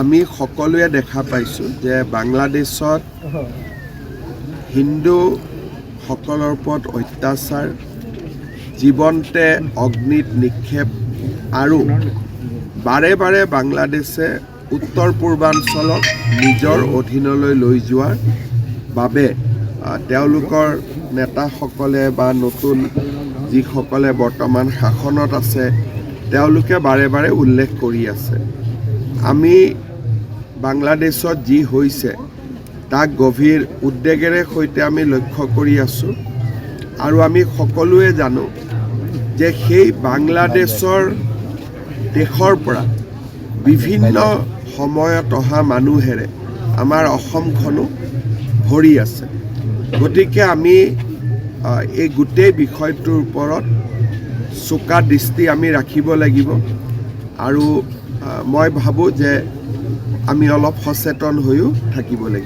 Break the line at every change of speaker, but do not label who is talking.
আমি সকলোৱে দেখা পাইছোঁ যে বাংলাদেশত হিন্দুসকলৰ ওপৰত অত্যাচাৰ, জীৱন্তে অগ্নিত নিক্ষেপ আৰু বাৰে বাৰে বাংলাদেশে উত্তৰ পূৰ্বাঞ্চলক নিজৰ অধীনলৈ লৈ যোৱাৰ বাবে তেওঁলোকৰ নেতাসকলে বা নতুন যিসকলে বৰ্তমান শাসনত আছে তেওঁলোকে বাৰে বাৰে উল্লেখ কৰি আছে। আমি বাংলাদেশত যি হৈছে তাক গভীৰ উদ্বেগেৰে সৈতে আমি লক্ষ্য কৰি আছোঁ আৰু আমি সকলোৱে জানো যে সেই বাংলাদেশৰ দেশৰ পৰা বিভিন্ন সময়ত অহা মানুহেৰে আমাৰ অসমখনো ভৰি আছে। গতিকে আমি এই গোটেই বিষয়টোৰ ওপৰত চোকা দৃষ্টি আমি ৰাখিব লাগিব আৰু মই ভাবোঁ যে আমি অলপ সচেতন হৈও থাকিব লাগিব।